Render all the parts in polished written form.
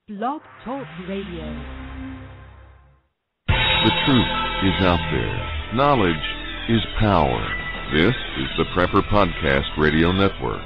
Blog Talk Radio. The truth is out there. Knowledge is power. This is the Prepper Podcast Radio Network.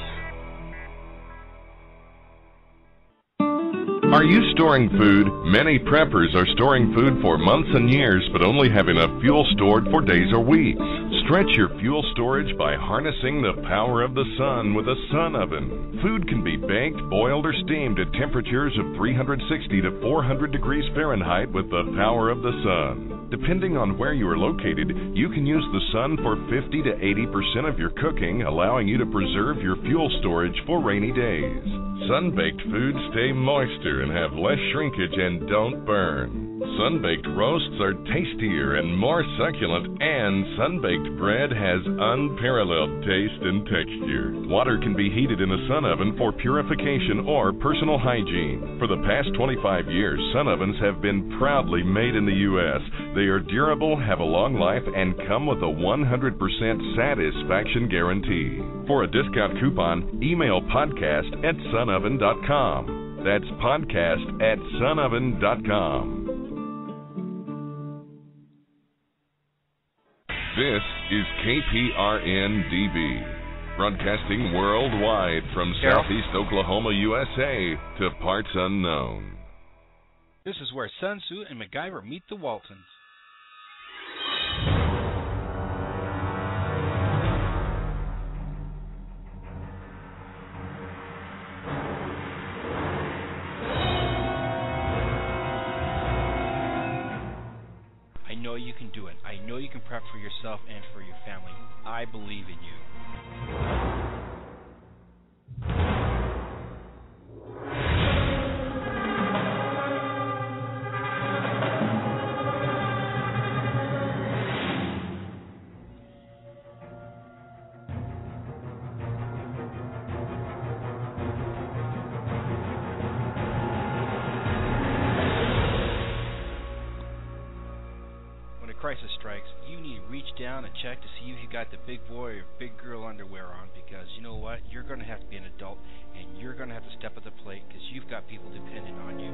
Are you storing food? Many preppers are storing food for months and years, but only have enough fuel stored for days or weeks. Stretch your fuel storage by harnessing the power of the sun with a sun oven. Food can be baked, boiled, or steamed at temperatures of 360 to 400 degrees Fahrenheit with the power of the sun. Depending on where you are located, you can use the sun for 50 to 80% of your cooking, allowing you to preserve your fuel storage for rainy days. Sun-baked foods stay moister and have less shrinkage and don't burn. Sun-baked roasts are tastier and more succulent, and sun-baked bread has unparalleled taste and texture. Water can be heated in a sun oven for purification or personal hygiene. For the past 25 years, sun ovens have been proudly made in the U.S. They are durable, have a long life, and come with a 100% satisfaction guarantee. For a discount coupon, email podcast@sunoven.com. That's podcast@sunoven.com. This is KPRN-DB, broadcasting worldwide from Southeast Oklahoma, USA, to parts unknown. This is where Sun Tzu and MacGyver meet the Waltons. I know you can do it. I know you can prep for yourself and for your family. I believe in you. Crisis strikes, you need to reach down and check to see if you got the big boy or big girl underwear on, because you know what? You're going to have to be an adult, and you're going to have to step at the plate because you've got people dependent on you.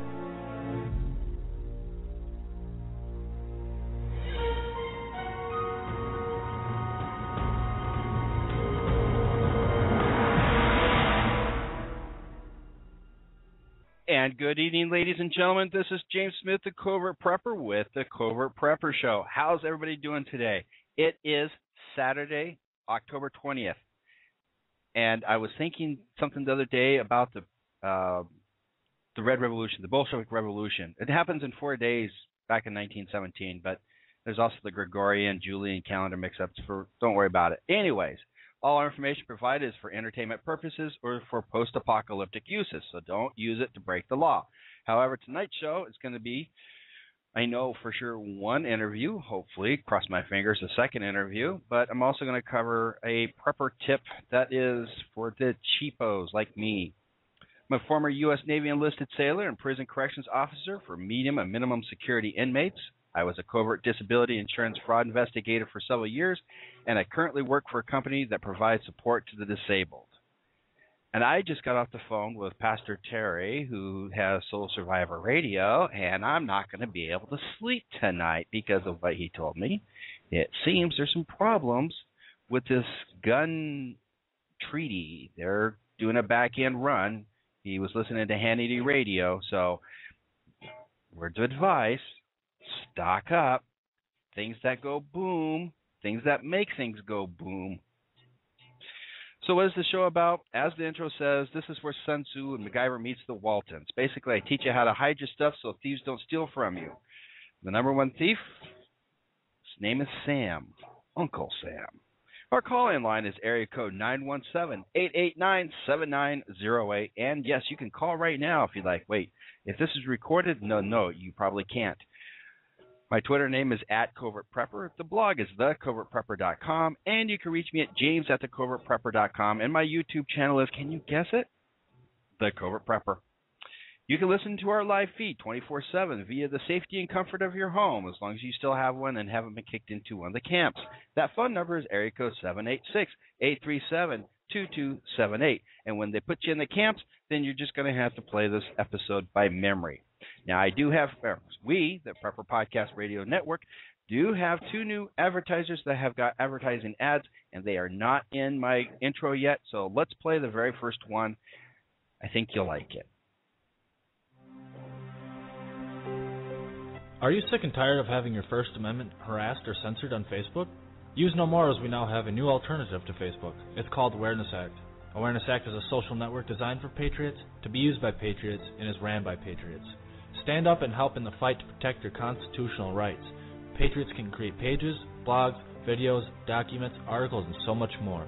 And good evening, ladies and gentlemen. This is James Smith, the Covert Prepper, with the Covert Prepper Show. How's everybody doing today? It is Saturday, October 20th. And I was thinking something the other day about the Red Revolution, the Bolshevik Revolution. It happens in 4 days back in 1917, but there's also the Gregorian, Julian calendar mix-ups. Don't worry about it. Anyways. All our information provided is for entertainment purposes or for post-apocalyptic uses, so don't use it to break the law. However, tonight's show is going to be, I know for sure, one interview, hopefully, cross my fingers, a second interview, but I'm also going to cover a prepper tip that is for the cheapos like me. I'm a former U.S. Navy enlisted sailor and prison corrections officer for medium and minimum security inmates. I was a covert disability insurance fraud investigator for several years, and I currently work for a company that provides support to the disabled. And I just got off the phone with Pastor Terry, who has Soul Survivor Radio, and I'm not going to be able to sleep tonight because of what he told me. It seems there's some problems with this gun treaty. They're doing a back-end run. He was listening to Hannity Radio, so words of advice. Stock up. Things that go boom. Things that make things go boom. So what is the show about? As the intro says, this is where Sun Tzu and MacGyver meets the Waltons. Basically, I teach you how to hide your stuff so thieves don't steal from you. The number one thief, his name is Sam. Uncle Sam. Our call-in line is area code 917-889-7908. And yes, you can call right now if you'd like. Wait, if this is recorded, no, you probably can't. My Twitter name is @CovertPrepper. The blog is thecovertprepper.com, and you can reach me at james@thecovertprepper.com. And my YouTube channel is, can you guess it? The Covert Prepper. You can listen to our live feed 24/7 via the safety and comfort of your home, as long as you still have one and haven't been kicked into one of the camps. That phone number is area code 786-837 2278. And when they put you in the camps, then you're just going to have to play this episode by memory. Now, I do have, we, the Prepper Podcast Radio Network, do have 2 new advertisers that have got advertising ads, and they are not in my intro yet. So let's play the very first one. I think you'll like it. Are you sick and tired of having your First Amendment harassed or censored on Facebook? Use no more, as we now have a new alternative to Facebook. It's called Awareness Act. Awareness Act is a social network designed for patriots, to be used by patriots, and is ran by patriots. Stand up and help in the fight to protect your constitutional rights. Patriots can create pages, blogs, videos, documents, articles, and so much more.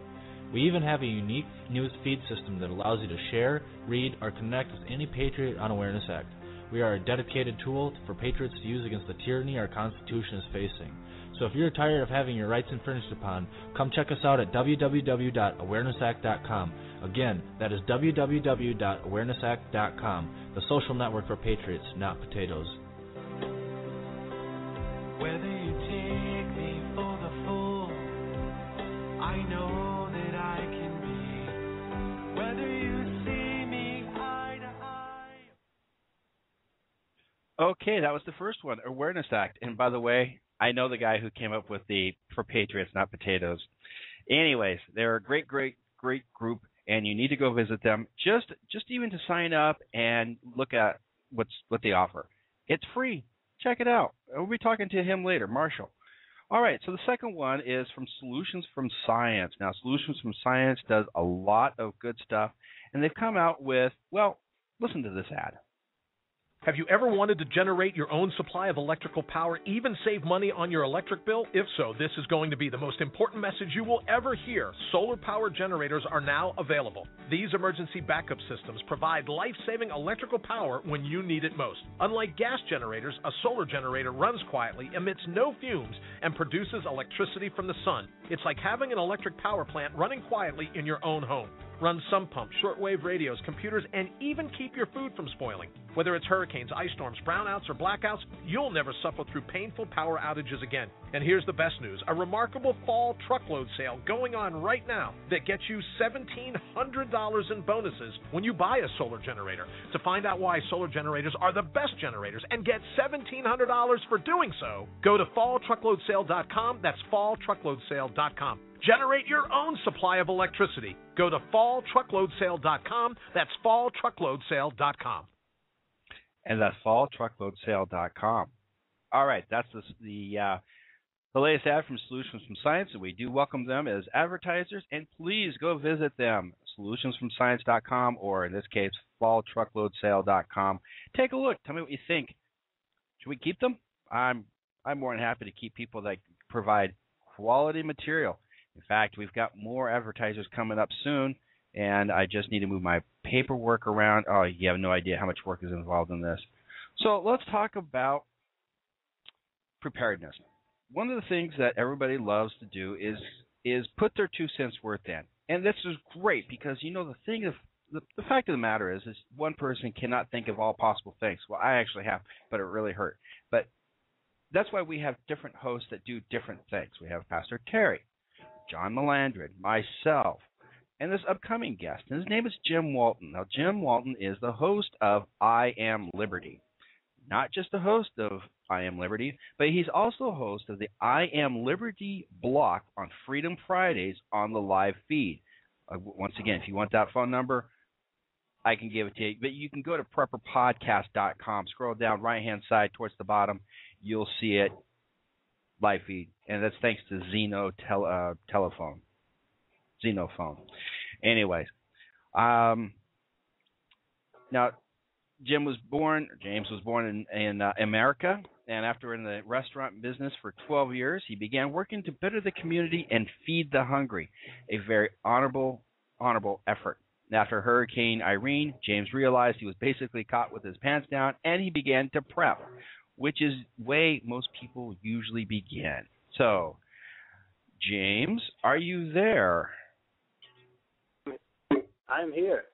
We even have a unique news feed system that allows you to share, read, or connect with any patriot on Awareness Act. We are a dedicated tool for patriots to use against the tyranny our Constitution is facing. So if you're tired of having your rights infringed upon, come check us out at www.awarenessact.com. Again, that is www.awarenessact.com, the social network for patriots, not potatoes. Whether you take me for the fool, I know that I can be. Whether you see me eye to eye. Okay, that was the first one, Awareness Act. And by the way, I know the guy who came up with the for patriots, not potatoes. Anyways, they're a great group, and you need to go visit them just even to sign up and look at what they offer. It's free. Check it out. We'll be talking to him later, Marshall. All right, so the second one is from Solutions from Science. Now, Solutions from Science does a lot of good stuff, and they've come out with, well, listen to this ad. Have you ever wanted to generate your own supply of electrical power, even save money on your electric bill? If so, this is going to be the most important message you will ever hear. Solar power generators are now available. These emergency backup systems provide life-saving electrical power when you need it most. Unlike gas generators, a solar generator runs quietly, emits no fumes, and produces electricity from the sun. It's like having an electric power plant running quietly in your own home. Run sump pumps, shortwave radios, computers, and even keep your food from spoiling. Whether it's hurricanes, ice storms, brownouts, or blackouts, you'll never suffer through painful power outages again. And here's the best news, a remarkable fall truckload sale going on right now that gets you $1,700 in bonuses when you buy a solar generator. To find out why solar generators are the best generators and get $1,700 for doing so, go to falltruckloadsale.com. That's falltruckloadsale.com. Generate your own supply of electricity. Go to falltruckloadsale.com. That's falltruckloadsale.com. And that's falltruckloadsale.com. All right, that's the latest ad from Solutions from Science, and we do welcome them as advertisers. And please go visit them, solutionsfromscience.com, or in this case, falltruckloadsale.com. Take a look. Tell me what you think. Should we keep them? I'm more than happy to keep people that provide quality material. In fact, we've got more advertisers coming up soon, and I just need to move my paperwork around. Oh, you have no idea how much work is involved in this. So let's talk about preparedness. One of the things that everybody loves to do is put their 2 cents worth in. And this is great because, you know, the fact of the matter is one person cannot think of all possible things. Well, I actually have, but it really hurt. But that's why we have different hosts that do different things. We have Pastor Terry, John Melandrid, myself, and this upcoming guest. And his name is Jim Walton. Now, Jim Walton is the host of I Am Liberty. Not just the host of I Am Liberty, but he's also host of the I Am Liberty block on Freedom Fridays on the live feed. Once again, if you want that phone number, I can give it to you. But you can go to prepperpodcast.com. Scroll down right-hand side towards the bottom. You'll see it. Live feed, and that's thanks to Xenophone. Anyways, now James was born in America, and after in the restaurant business for 12 years, he began working to better the community and feed the hungry, a very honorable effort. After Hurricane Irene, James realized he was basically caught with his pants down, and he began to prep, which is the way most people usually begin. So, James, are you there? I'm here.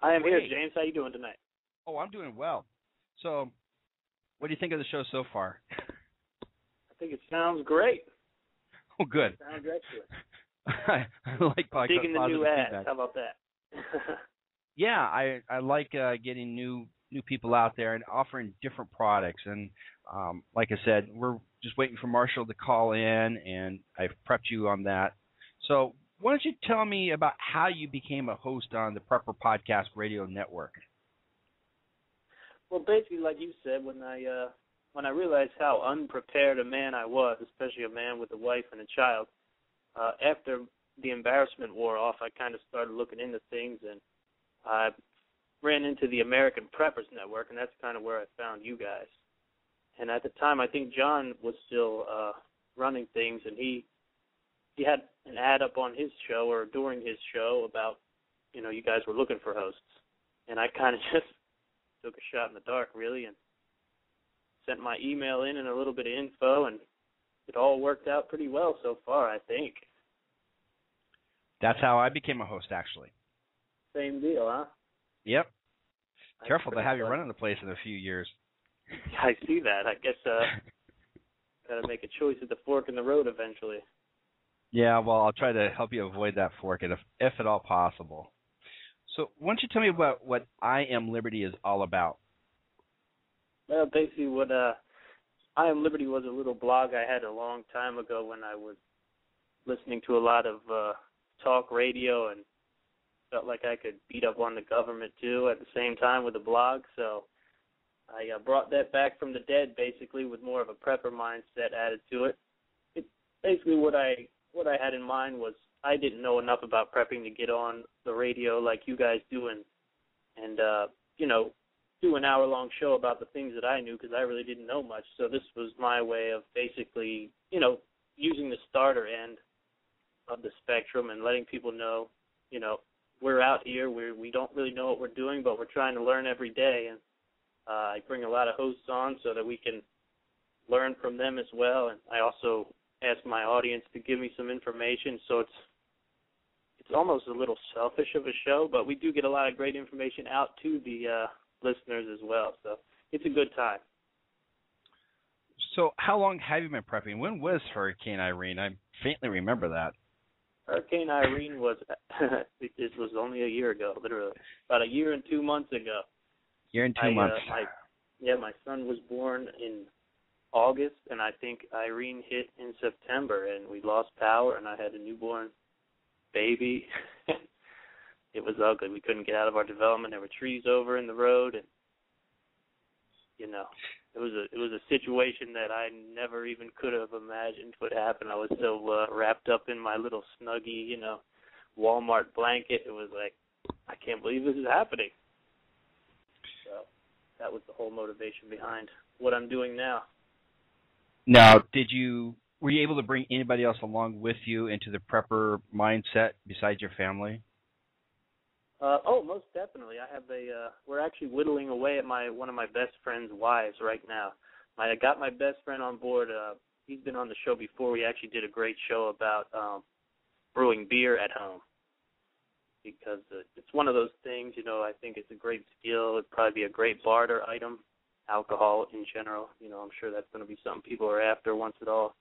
I am here, James. How you doing tonight? Oh, I'm doing well. So, what do you think of the show so far? I think it sounds great. Oh, good. It sounds excellent. I like Digging the positive new ads. feedback. How about that? Yeah, I like getting new people out there and offering different products. And like I said, we're just waiting for Marshall to call in, and I've prepped you on that. So why don't you tell me about how you became a host on the Prepper Podcast Radio Network? Well, basically, like you said, when I realized how unprepared a man I was, especially a man with a wife and a child, after the embarrassment wore off, I kind of started looking into things, and I ran into the American Preppers Network, and that's kind of where I found you guys. And at the time, I think John was still running things, and he had an ad up on his show or during his show about, you guys were looking for hosts. And I kind of just took a shot in the dark, really, and sent my email in and a little bit of info, and it all worked out pretty well so far, I think. That's how I became a host, actually. Same deal, huh? Yep. That's Careful to have you fun. running the place in a few years. I see that. I guess got to make a choice at the fork in the road eventually. Yeah, well, I'll try to help you avoid that fork if at all possible. So why don't you tell me about what I Am Liberty is all about? Well, basically what I Am Liberty was a little blog I had a long time ago when I was listening to a lot of talk radio and felt like I could beat up on the government, too, at the same time with a blog. So I brought that back from the dead, basically, with more of a prepper mindset added to it. Basically, what I had in mind was I didn't know enough about prepping to get on the radio like you guys do and do an hour-long show about the things that I knew because I really didn't know much. So this was my way of basically, using the starter end of the spectrum and letting people know, we're out here, we don't really know what we're doing, but we're trying to learn every day. And I bring a lot of hosts on so that we can learn from them as well. And I also ask my audience to give me some information, so it's almost a little selfish of a show, but we do get a lot of great information out to the listeners as well. So it's a good time. So how long have you been prepping? When was Hurricane Irene? I faintly remember that. Hurricane Irene was only a year ago, literally. About a year and 2 months ago. Year and 2 months. My son was born in August, and I think Irene hit in September, and we lost power, and I had a newborn baby. It was ugly. We couldn't get out of our development. There were trees over in the road, and it was a situation that I never even could have imagined would happen. I was so wrapped up in my little Snuggie, Walmart blanket. It was like, I can't believe this is happening. So that was the whole motivation behind what I'm doing now. Now, were you able to bring anybody else along with you into the prepper mindset besides your family? Most definitely. I have we're actually whittling away at one of my best friend's wives right now. I got my best friend on board. He's been on the show before. We actually did a great show about brewing beer at home because it's one of those things, I think it's a great skill. It'd probably be a great barter item, alcohol in general. I'm sure that's going to be something people are after once it all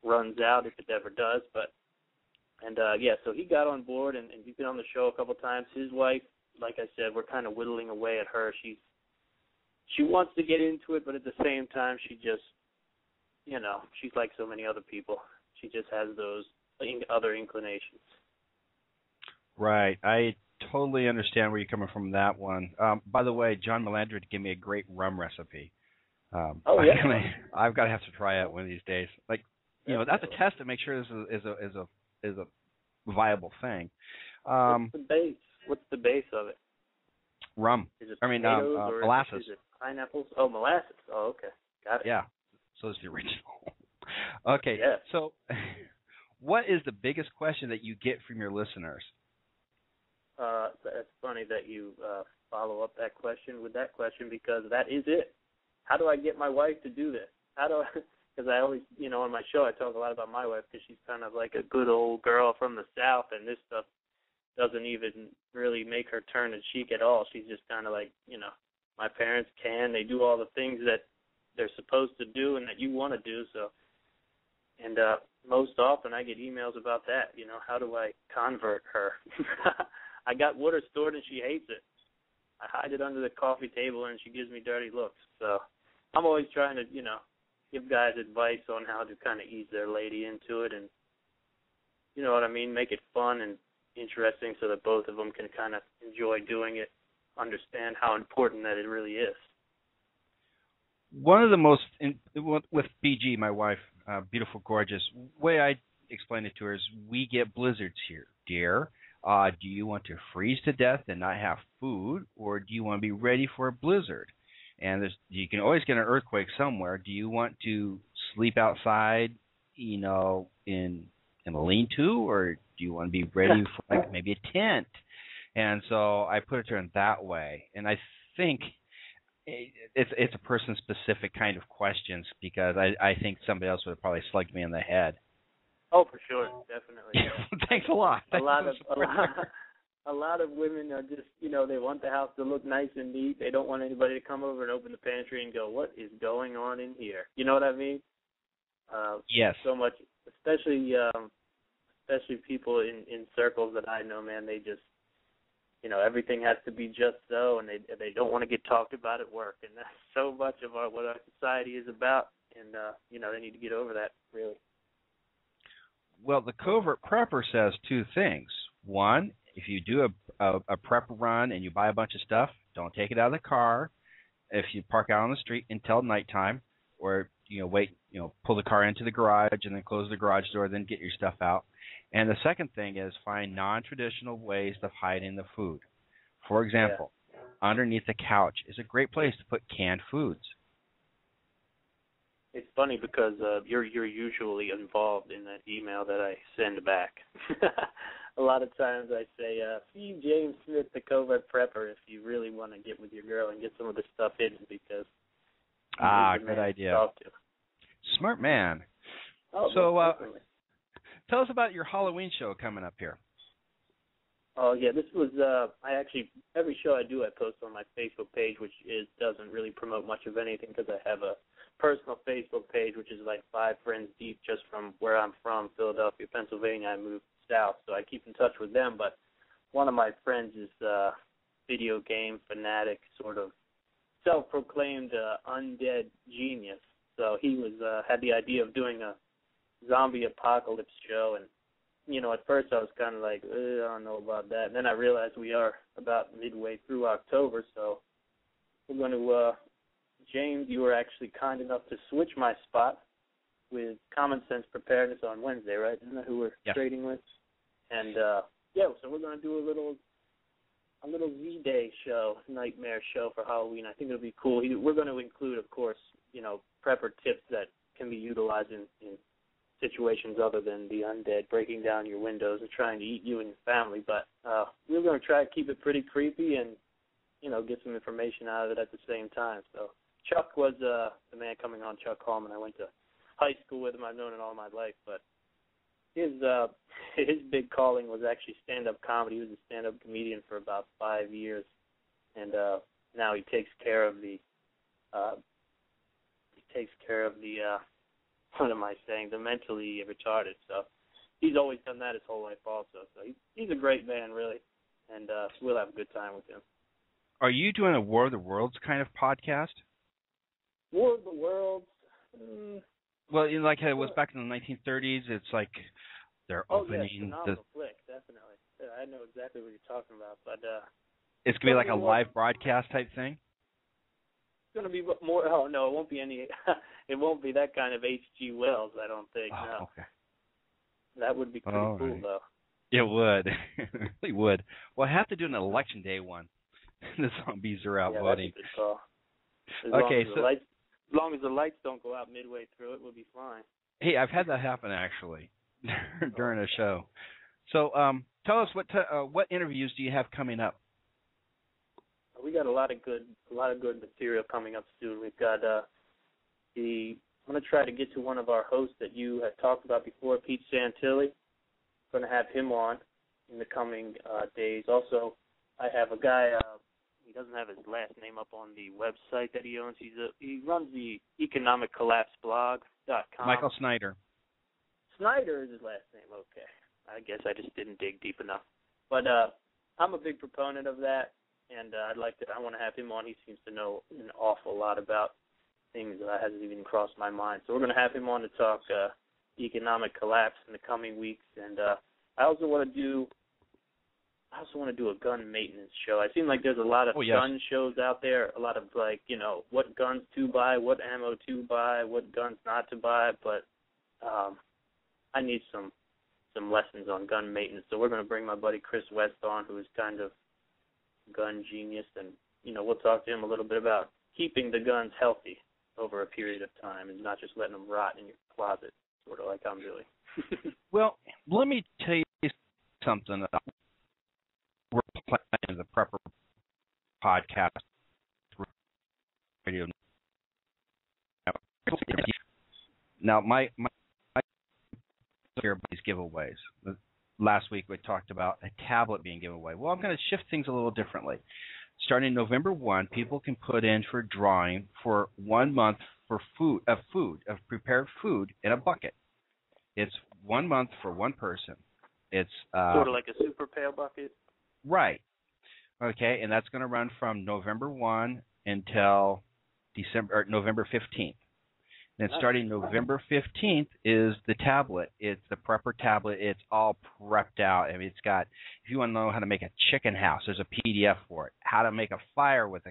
runs out, if it ever does. So he got on board, and he's been on the show a couple times. His wife, like I said, we're kind of whittling away at her. She wants to get into it, but at the same time, she just, she's like so many other people. She just has those other inclinations. Right. I totally understand where you're coming from that one. By the way, John Melandra gave me a great rum recipe. Yeah. I've got to have to try it one of these days. That's a test to make sure this is a viable thing. What's the base? What's the base of it? Rum. Is it molasses. Is it pineapples? Oh, molasses. Oh, okay. Got it. Yeah. So it's the original. Okay. Yeah. So what is the biggest question that you get from your listeners? That's funny that you follow up that question with that question because that is it. How do I get my wife to do this? Because I always, on my show I talk a lot about my wife because she's kind of like a good old girl from the South, and this stuff doesn't even really make her turn a cheek at all. She's just kind of like, my parents they do all the things that they're supposed to do and that you want to do. So, and most often I get emails about that. You know, how do I convert her? I got water stored and she hates it. I hide it under the coffee table and she gives me dirty looks. So I'm always trying to, you know, give guys advice on how to kind of ease their lady into it and, you know what I mean, make it fun and interesting so that both of them can kind of enjoy doing it, understand how important that it really is. One of the most, with BG, my wife, beautiful, gorgeous, way I explain it to her is we get blizzards here, dear. Do you want to freeze to death and not have food, or do you want to be ready for a blizzard? And you can always get an earthquake somewhere. Do you want to sleep outside, you know, in a lean-to, or do you want to be ready for like maybe a tent? And so I put it to her in that way. And I think it's a person-specific kind of questions because I think somebody else would have probably slugged me in the head. Oh, for sure, definitely. Thanks a lot. A lot of women are just, you know, they want the house to look nice and neat. They don't want anybody to come over and open the pantry and go, what is going on in here? You know what I mean? Yes. So much, especially people in circles that I know, man, they just, you know, everything has to be just so, and they don't want to get talked about at work. And that's so much of what our society is about. And, you know, they need to get over that, really. Well, the Covert Prepper says two things. One, if you do a prep run and you buy a bunch of stuff, don't take it out of the car. If you park out on the street until nighttime, or, you know, wait, you know, pull the car into the garage and then close the garage door, then get your stuff out. And the second thing is find non-traditional ways of hiding the food. For example, underneath the couch is a great place to put canned foods. It's funny because you're usually involved in that email that I send back. A lot of times I say, see James Smith, the Covert Prepper, if you really want to get with your girl and get some of the stuff hidden because good idea. Smart man. Oh, so tell us about your Halloween show coming up here. Oh, yeah, this was, every show I do I post on my Facebook page, which doesn't really promote much of anything because I have a personal Facebook page, which is like 5 friends deep just from where I'm from, Philadelphia, Pennsylvania. I moved south, so I keep in touch with them. But one of my friends is a video game fanatic, sort of self-proclaimed undead genius. So he was had the idea of doing a zombie apocalypse show, and you know, at first I was kind of like, I don't know about that. And then I realized we are about midway through October, so we're going to, James, you were actually kind enough to switch my spot with Common Sense Preparedness on Wednesday, right? Isn't that who we're trading with? And, so we're going to do a little Z-Day show, nightmare show for Halloween. I think it'll be cool. We're going to include, of course, you know, prepper tips that can be utilized in situations other than the undead breaking down your windows and trying to eat you and your family. But we're going to try to keep it pretty creepy and, you know, get some information out of it at the same time. So Chuck was the man coming on, Chuck Hallman. I went to high school with him. I've known him all my life. But his big calling was actually stand-up comedy. He was a stand-up comedian for about 5 years. And now he takes care of the what am I saying, the mentally retarded. So he's always done that his whole life also. So he's a great man, really, and we'll have a good time with him. Are you doing a War of the Worlds kind of podcast? War of the Worlds? Well, you know, like it was back in the 1930s, it's like they're opening phenomenal flick, definitely. Yeah, I know exactly what you're talking about. But it's going to be like a live broadcast type thing? It's going to be more. Oh no, it won't be any. It won't be that kind of H.G. Wells, I don't think. Oh, no. Okay. That would be pretty cool, though. It would. It really would. Well, I have to do an election day one. The zombies are out voting. That's a good call. As long as the lights don't go out midway through it, we'll be fine. Hey, I've had that happen actually during a show. So, tell us what interviews do you have coming up? We got a lot of good material coming up soon. We've got I'm going to try to get to one of our hosts that you had talked about before, Pete Santilli. I'm going to have him on in the coming days. Also, I have a guy. He doesn't have his last name up on the website that he owns. He runs the economiccollapseblog.com. Michael Snyder. Snyder is his last name. Okay. I guess I just didn't dig deep enough. But I'm a big proponent of that, and I want to have him on. He seems to know an awful lot about things that hasn't even crossed my mind. So we're going to have him on to talk economic collapse in the coming weeks, and I also want to do a gun maintenance show. I seem like there's a lot of gun shows out there, a lot of what guns to buy, what ammo to buy, what guns not to buy, but I need some lessons on gun maintenance. So we're going to bring my buddy Chris West on, who is kind of gun genius, and we'll talk to him a little bit about keeping the guns healthy over a period of time and not just letting them rot in your closet, sort of like I'm doing. Well, let me tell you something. We're playing the Prepper podcast radio. Now, my everybody's giveaways. Last week we talked about a tablet being given away. Well, I'm going to shift things a little differently. Starting November 1, people can put in for drawing for 1 month for prepared food in a bucket. It's 1 month for one person. It's sort of like a super pail bucket. Right. Okay, and that's going to run from November 1 until November 15th. And starting November 15th is the tablet. It's the Prepper tablet. It's all prepped out. I mean, it's got, if you want to know how to make a chicken house, there's a PDF for it. How to make a fire with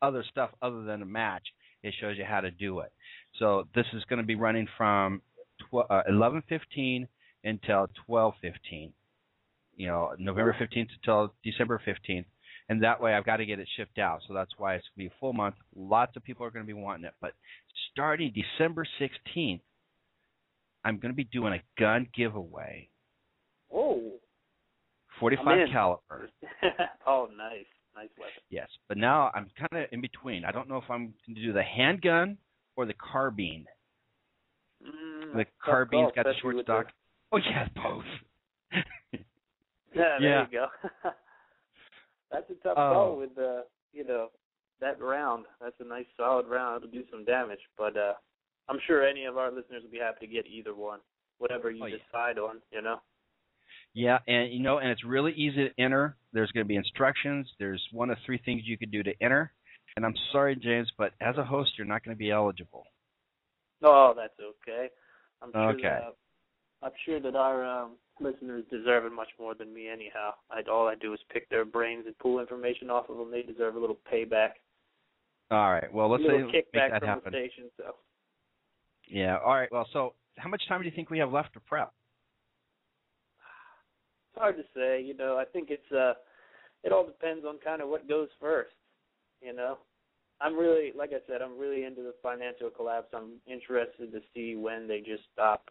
other stuff other than a match, it shows you how to do it. So this is going to be running from 11/15 until 12/15. November 15th until December 15th. And that way I've got to get it shipped out. So that's why it's going to be a full month. Lots of people are going to be wanting it. But starting December 16th, I'm going to be doing a gun giveaway. Oh. 45 caliber. Oh, nice. Nice weapon. Yes. But now I'm kind of in between. I don't know if I'm going to do the handgun or the carbine. The carbine's got the short stock. Oh, yeah, both. Yeah, there you go. That's a tough call with, that round. That's a nice solid round. It'll do some damage. But I'm sure any of our listeners will be happy to get either one, whatever you decide on, Yeah, and, and it's really easy to enter. There's going to be instructions. There's one of three things you could do to enter. And I'm sorry, James, but as a host, you're not going to be eligible. Oh, that's okay. I'm sure that our listeners deserve it much more than me anyhow. All I do is pick their brains and pull information off of them. They deserve a little payback. All right. Well, let's say make that from happen. The station, so. Yeah. All right. Well, so how much time do you think we have left to prep? It's hard to say. I think it all depends on kind of what goes first. I'm really, like I said, I'm really into the financial collapse. I'm interested to see when they just stop.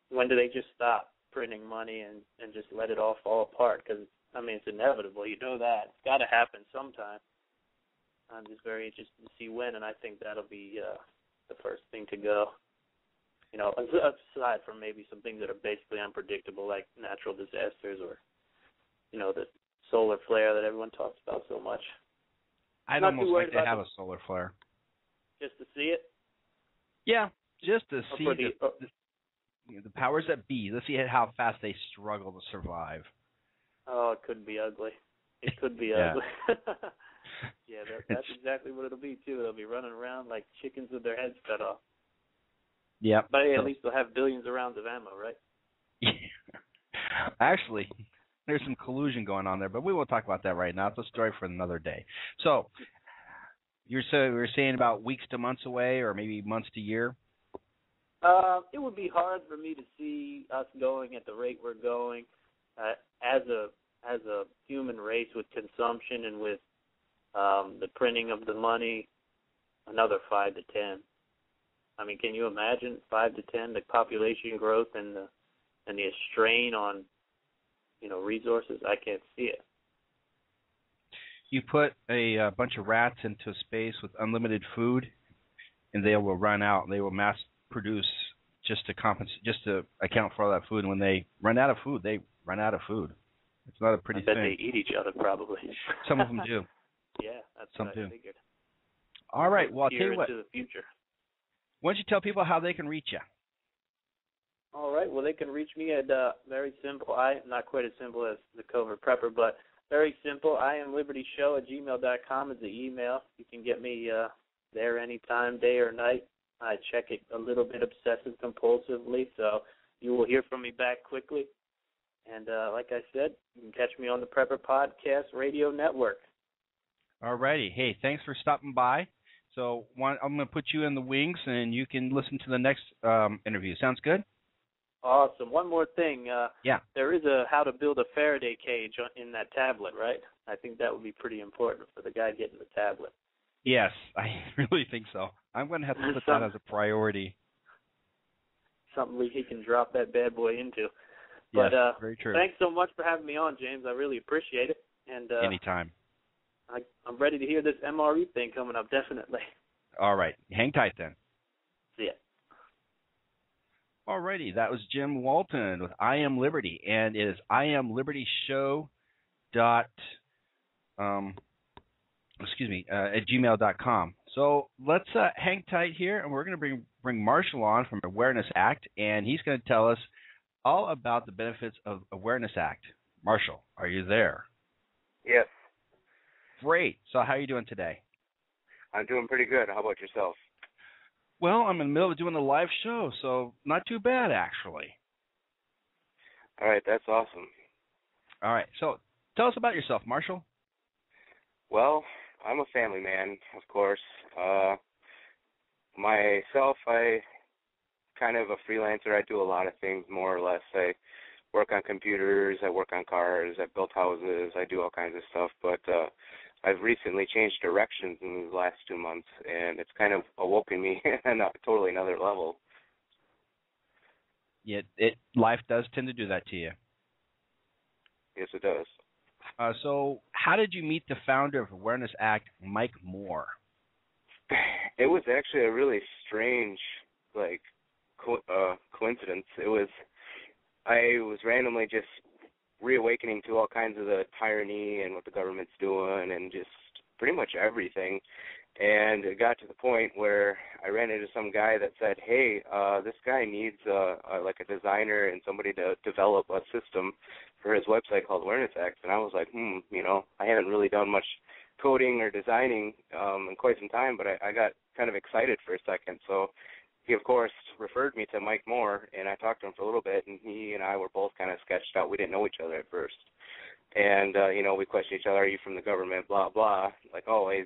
When do they just stop printing money and just let it all fall apart? Because, it's inevitable. You know that. It's got to happen sometime. I'm just very interested to see when, and I think that'll be the first thing to go. Aside from maybe some things that are basically unpredictable, like natural disasters or, the solar flare that everyone talks about so much. I'd almost like to have a solar flare. Just to see it? Yeah, just to see the powers that be. Let's see how fast they struggle to survive. Oh, it could be ugly. It could be ugly. Yeah, that's exactly what it'll be, too. They'll be running around like chickens with their heads cut off. Yeah. But at least they'll have billions of rounds of ammo, right? Yeah. Actually, there's some collusion going on there, but we won't talk about that right now. It's a story for another day. So, you're saying about weeks to months away, or maybe months to year? It would be hard for me to see us going at the rate we're going as a human race with consumption and with the printing of the money. Another 5 to 10. Can you imagine 5 to 10, the population growth and the strain on resources? I can't see it. You put a bunch of rats into space with unlimited food, and they will run out. They will mass produce just to account for all that food. And when they run out of food, they run out of food. It's not a pretty thing. They eat each other probably. Some of them do. Yeah, that's what I figured. All right. Well, I'll tell you what. Into the future. Why don't you tell people how they can reach you? All right. Well, they can reach me at very simple. Not quite as simple as the Covert Prepper, but very simple. IamLibertyShow@gmail.com is the email. You can get me there anytime, day or night. I check it a little bit obsessive compulsively, so you will hear from me back quickly. And like I said, you can catch me on the Prepper Podcast Radio Network. All righty. Hey, thanks for stopping by. So I'm going to put you in the wings, and you can listen to the next interview. Sounds good? Awesome. One more thing. Yeah. There is a how to build a Faraday cage in that tablet, right? I think that would be pretty important for the guy getting the tablet. Yes, I really think so. I'm going to have to put that as a priority. Something he can drop that bad boy into. Yes, But very true. Thanks so much for having me on, James. I really appreciate it. And Anytime. I'm ready to hear this MRE thing coming up, definitely. All right. Hang tight then. See ya. All righty. That was Jim Walton with I Am Liberty, and it is IamLibertyShow at gmail.com. So let's hang tight here, and we're going to bring Marshall on from Awareness Act, and he's going to tell us all about the benefits of Awareness Act. Marshall, are you there? Yes. Great. So how are you doing today? I'm doing pretty good. How about yourself? Well, I'm in the middle of doing a live show, so not too bad, actually. All right, that's awesome. All right, so tell us about yourself, Marshall. Well, I'm a family man, of course. Myself, I kind of a freelancer. I do a lot of things, more or less. I work on computers, I work on cars, I've built houses, I do all kinds of stuff, but I've recently changed directions in the last 2 months, and it's kind of awoken me on a totally another level. Yeah, life does tend to do that to you. Yes, it does. So how did you meet the founder of Awareness Act, Mike Moore? It was actually a really strange, coincidence. I was randomly just reawakening to all kinds of the tyranny and what the government's doing and just pretty much everything. And it got to the point where I ran into some guy that said, hey, this guy needs a designer and somebody to develop a system for his website called Awareness Act. And I was like, I haven't really done much coding or designing in quite some time, but I got kind of excited for a second. So he, of course, referred me to Mike Moore, and I talked to him for a little bit, and he and I were both kind of sketched out. We didn't know each other at first. And, we questioned each other, are you from the government, blah, blah, like always.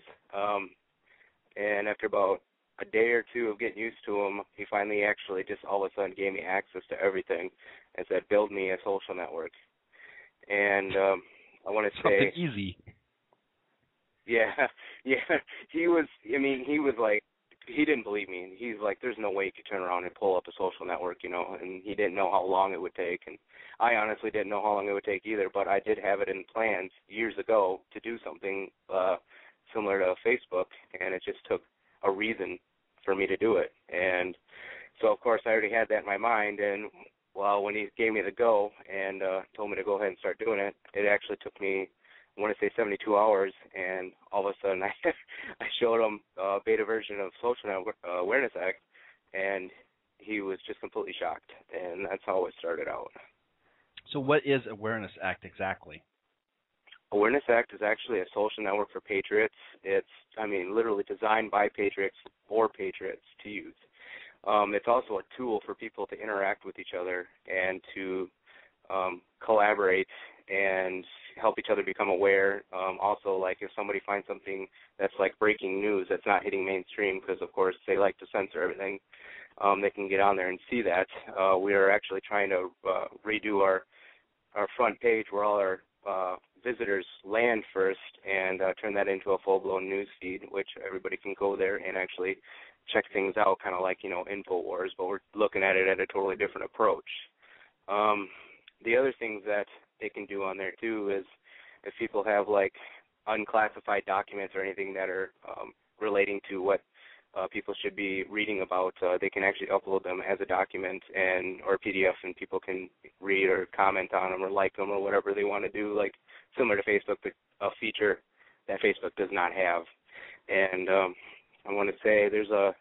And after about a day or two of getting used to him, he finally actually just all of a sudden gave me access to everything and said, build me a social network. And I want to say... Something easy. Yeah. He was like, he didn't believe me. He's like, there's no way you could turn around and pull up a social network, and he didn't know how long it would take. And I honestly didn't know how long it would take either, but I did have it in plans years ago to do something similar to Facebook, and it just took a reason for me to do it. And so, of course, I already had that in my mind, and when he gave me the go and told me to go ahead and start doing it, it actually took me, I want to say 72 hours, and all of a sudden I showed him a beta version of Social Network Awareness Act, and he was just completely shocked, and that's how it started out. So what is Awareness Act exactly? Awareness Act is actually a social network for patriots. It's, literally designed by patriots for patriots to use. It's also a tool for people to interact with each other and to collaborate and help each other become aware. Also, like if somebody finds something that's like breaking news that's not hitting mainstream, because of course they like to censor everything, they can get on there and see that. We are actually trying to redo our front page where all our visitors land first and turn that into a full-blown news feed, which everybody can go there and actually check things out, kind of like, InfoWars, but we're looking at it at a totally different approach. The other things that they can do on there, too, is if people have, like, unclassified documents or anything that are relating to what people should be reading about, they can actually upload them as a document or PDF, and people can read or comment on them or like them or whatever they want to do, like similar to Facebook, but a feature that Facebook does not have. And I want to say I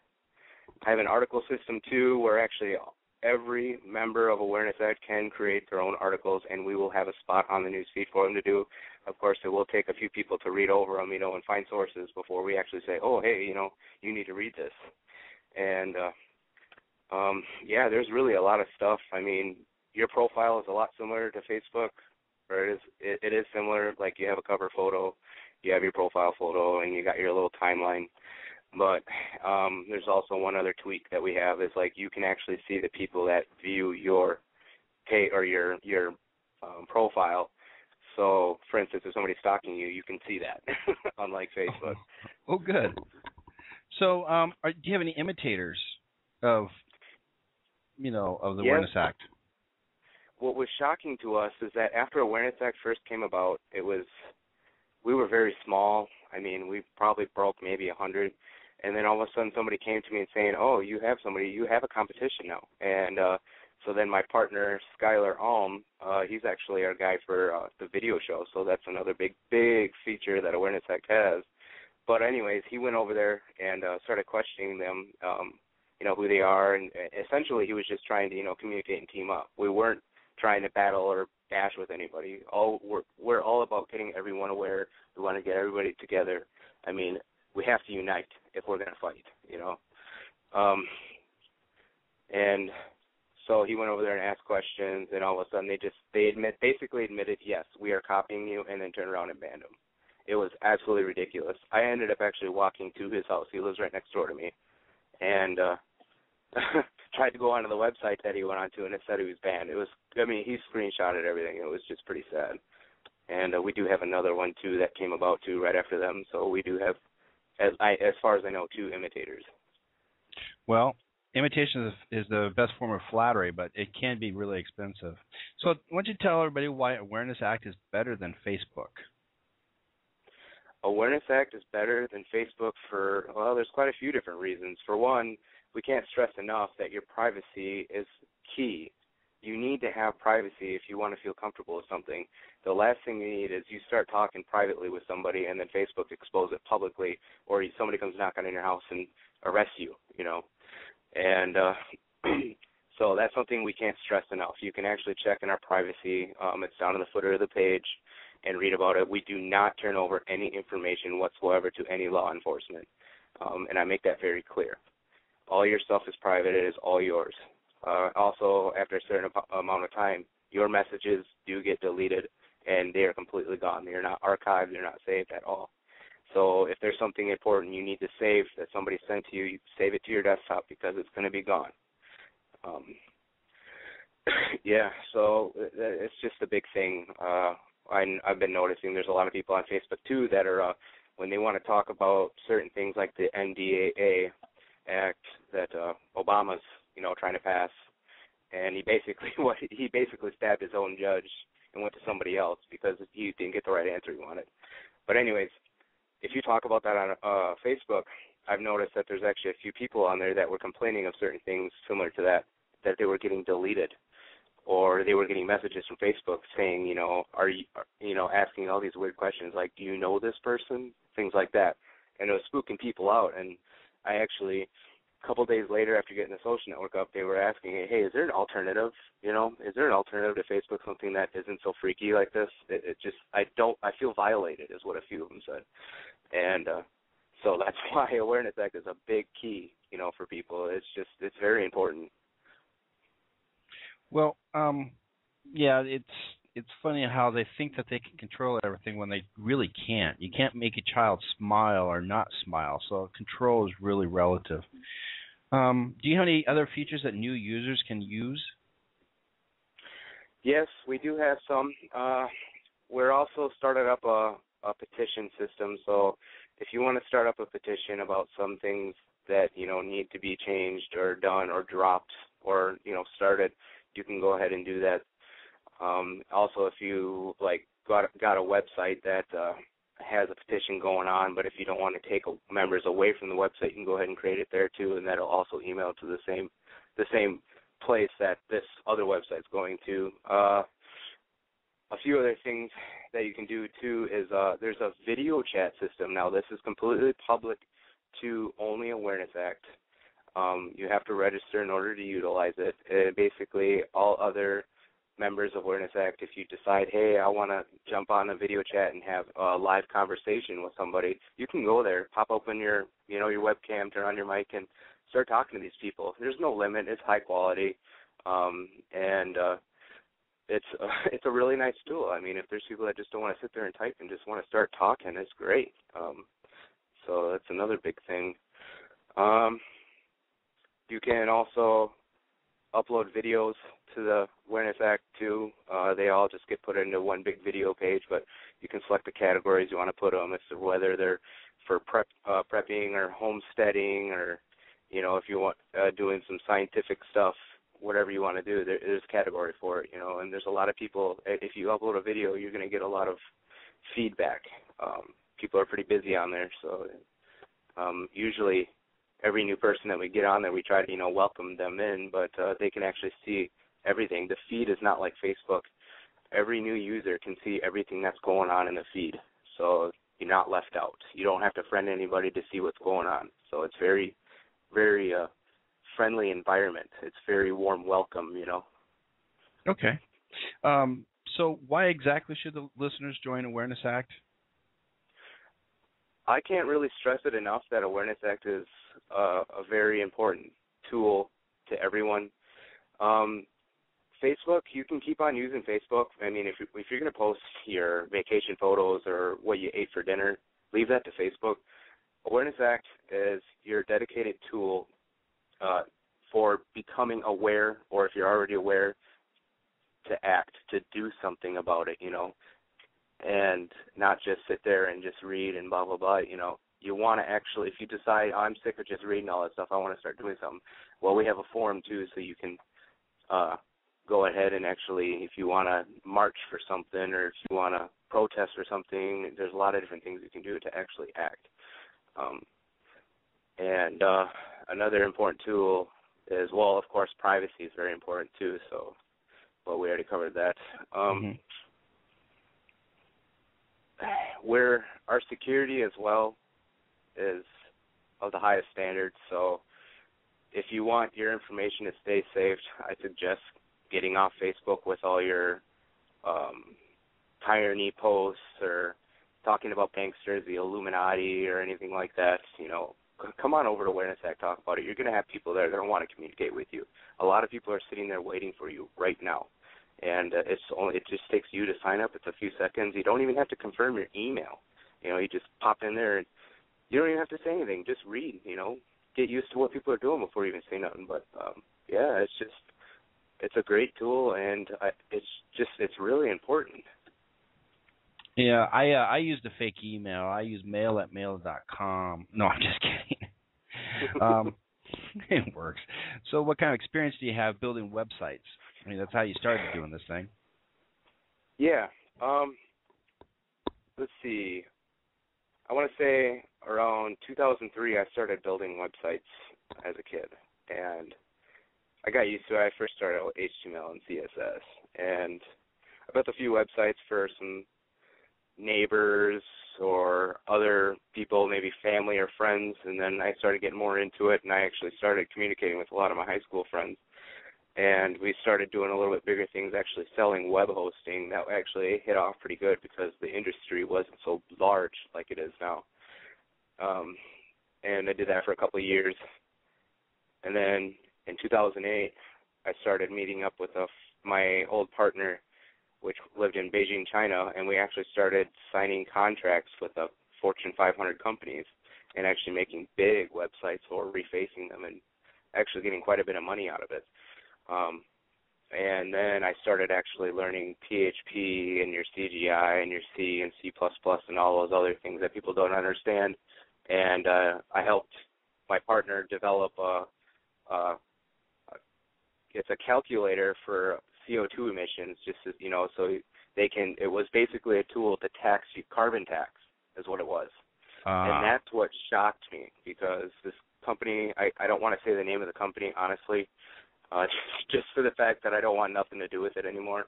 have an article system too, where actually every member of Awareness Act can create their own articles, and we will have a spot on the newsfeed for them to do. Of course, it will take a few people to read over them, and find sources before we actually say, oh, hey, you need to read this. And, there's really a lot of stuff. I mean, your profile is a lot similar to Facebook, or it is similar. Like, you have a cover photo, you have your profile photo, and you got your little timeline. But there's also one other tweak that we have is, like, you can actually see the people that view your your profile. So, for instance, if somebody's stalking you, you can see that, unlike Facebook. Oh, good. So, do you have any imitators of the Awareness Act? What was shocking to us is that after Awareness Act first came about, we were very small. I mean, we probably broke maybe 100. And then all of a sudden somebody came to me and saying, oh, you have a competition now. And so then my partner, Skylar Alm, he's actually our guy for the video show. So that's another big feature that Awareness Act has. But anyways, he went over there and started questioning them, who they are. And essentially he was just trying to, communicate and team up. We weren't trying to battle or bash with anybody. We're all about getting everyone aware. We want to get everybody together. I mean, we have to unite if we're going to fight, And so he went over there and asked questions, and all of a sudden they basically admitted, yes, we are copying you, and then turned around and banned him. It was absolutely ridiculous. I ended up actually walking to his house. He lives right next door to me, and tried to go onto the website that he went onto, and it said he was banned. He screenshotted everything. It was just pretty sad. And we do have another one, too, that came about, too, right after them. So we do have, as far as I know, 2 imitators. Well, imitation is the best form of flattery, but it can be really expensive. So why don't you tell everybody why Awareness Act is better than Facebook? Awareness Act is better than Facebook there's quite a few different reasons. For one, we can't stress enough that your privacy is key. You need to have privacy if you want to feel comfortable with something. The last thing you need is you start talking privately with somebody and then Facebook expose it publicly, or somebody comes knocking on your house and arrests you, And so that's something we can't stress enough. You can actually check in our privacy. It's down in the footer of the page, and read about it. We do not turn over any information whatsoever to any law enforcement, and I make that very clear. All your stuff is private. It is all yours. Also, after a certain amount of time, your messages do get deleted, and they are completely gone. They are not archived. They're not saved at all. So if there's something important you need to save that somebody sent to you, you save it to your desktop because it's going to be gone. So it's just a big thing. I've been noticing there's a lot of people on Facebook, too, that are, when they want to talk about certain things like the NDAA Act that Obama's, trying to pass, and he basically stabbed his own judge and went to somebody else because he didn't get the right answer he wanted. But anyways, if you talk about that on Facebook, I've noticed that there's actually a few people on there that were complaining of certain things similar to that they were getting deleted, or they were getting messages from Facebook saying, are you, asking all these weird questions like, do you know this person? Things like that. And it was spooking people out. And I actually, a couple of days later after getting the social network up, they were asking, hey, is there an alternative? Is there an alternative to Facebook, something that isn't so freaky like this? I feel violated is what a few of them said. And so that's why Awareness Act is a big key, for people. It's very important. Well, it's funny how they think that they can control everything when they really can't. You can't make a child smile or not smile, so control is really relative. Do you have any other features that new users can use? Yes, we do have some. We're also started up a petition system, so if you want to start up a petition about some things that, need to be changed or done or dropped or, started, you can go ahead and do that. Also, if you got a website that has a petition going on, but if you don't want to take members away from the website, you can go ahead and create it there too, and that'll also email to the same place that this other website's going to. A few other things that you can do too is there's a video chat system now. This is completely public to only Awareness Act. You have to register in order to utilize it. Basically, all other members of Awareness Act, if you decide, hey, I want to jump on a video chat and have a live conversation with somebody, you can go there, pop open your webcam, turn on your mic, and start talking to these people. There's no limit. It's high quality, and it's a really nice tool. I mean, if there's people that just don't want to sit there and type and just want to start talking, it's great. So that's another big thing. You can also upload videos to the Awareness Act too. They all just get put into one big video page, but you can select the categories you want to put them, whether they're for prepping or homesteading, or if you want doing some scientific stuff, whatever you want to do. There's a category for it, and there's a lot of people. If you upload a video, you're going to get a lot of feedback. People are pretty busy on there, so usually every new person that we get on there, we try to, welcome them in, but they can actually see everything. The feed is not like Facebook. Every new user can see everything that's going on in the feed, so you're not left out. You don't have to friend anybody to see what's going on. So it's very, very friendly environment. It's very warm welcome, Okay. So why exactly should the listeners join Awareness Act? I can't really stress it enough that Awareness Act is a very important tool to everyone. Facebook, you can keep on using Facebook. I mean, if you're going to post your vacation photos or what you ate for dinner, leave that to Facebook. Awareness Act is your dedicated tool for becoming aware, or if you're already aware, to act, to do something about it, and not just sit there and just read and blah, blah, blah. You want to actually, if you decide, I'm sick of just reading all that stuff, I want to start doing something, well, we have a forum, too, so you can go ahead and actually, if you want to march for something or if you want to protest for something, there's a lot of different things you can do to actually act. And another important tool is, well, of course, privacy is very important, too, so, well, we already covered that. Where our security as well is of the highest standards, so if you want your information to stay safe, I suggest getting off Facebook with all your tyranny posts or talking about banksters, the Illuminati, or anything like that. Come on over to Awareness Act, talk about it. You're going to have people there that don't want to communicate with you. A lot of people are sitting there waiting for you right now. And it just takes you to sign up. It's a few seconds. You don't even have to confirm your email. You just pop in there, and you don't even have to say anything. Just read, get used to what people are doing before you even say nothing. But, yeah, it's a great tool, and it's really important. Yeah, I used a fake email. I use mail@mail.com. No, I'm just kidding. It works. So what kind of experience do you have building websites? I mean, that's how you started doing this thing. Yeah. Let's see. I want to say around 2003 I started building websites as a kid. And I got used to it. I first started with HTML and CSS. And I built a few websites for some neighbors or other people, maybe family or friends. And then I started getting more into it, and I actually started communicating with a lot of my high school friends. And we started doing a little bit bigger things, actually selling web hosting. That actually hit off pretty good because the industry wasn't so large like it is now. And I did that for a couple of years. And then in 2008, I started meeting up with my old partner, which lived in Beijing, China, and we actually started signing contracts with Fortune 500 companies and actually making big websites or refacing them and actually getting quite a bit of money out of it. And then I started actually learning PHP and your CGI and your C and C++ and all those other things that people don't understand. And I helped my partner develop it's a calculator for CO2 emissions, just as, so they can. It was basically a tool to tax you, carbon tax is what it was. And that's what shocked me, because this company, I don't want to say the name of the company, honestly, just for the fact that I don't want nothing to do with it anymore.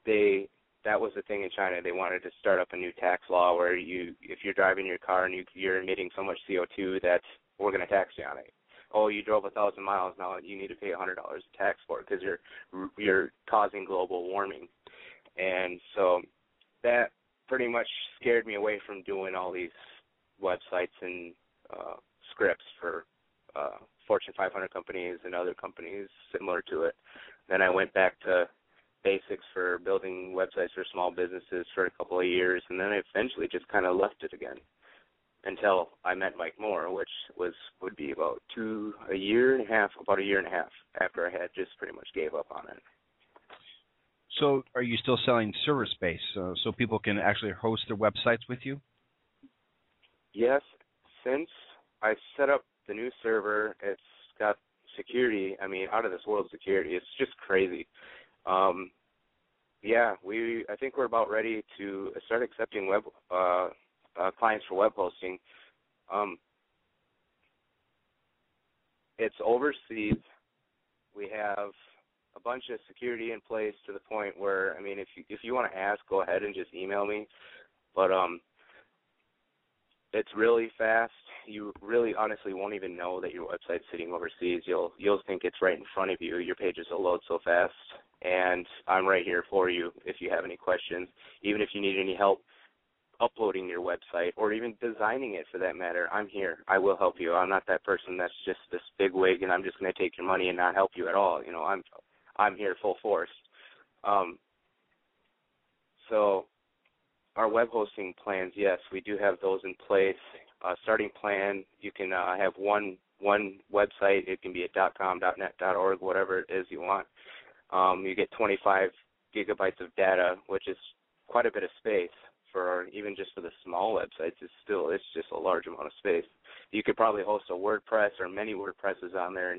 They that was the thing in China. They wanted to start up a new tax law where if you're driving your car and you're emitting so much CO2, that we're going to tax you on it. Oh, you drove 1,000 miles, now you need to pay $100 tax for it because you're causing global warming. And so that pretty much scared me away from doing all these websites and scripts for Fortune 500 companies and other companies similar to it. Then I went back to basics for building websites for small businesses for a couple of years, and then I eventually just kind of left it again until I met Mike Moore, which would be about a year and a half after I had just pretty much gave up on it. So are you still selling server space so people can actually host their websites with you? Yes. Since I set up the new server, it's got security, out of this world security. It's just crazy. I think we're about ready to start accepting web clients for web hosting. It's overseas. We have a bunch of security in place to the point where, if you want to ask, go ahead and just email me. But it's really fast. You really honestly won't even know that your website's sitting overseas. You'll think it's right in front of you. Your pages will load so fast. And I'm right here for you if you have any questions. Even if you need any help uploading your website or even designing it for that matter, I'm here. I will help you. I'm not that person that's just this big wig and I'm just going to take your money and not help you at all. I'm here full force. So our web hosting plans, yes, we do have those in place. Starting plan, you can have one website. It can be a .com, .net, .org, whatever it is you want. You get 25 gigabytes of data, which is quite a bit of space even just for the small websites. It's just a large amount of space. You could probably host a WordPress or many WordPresses on there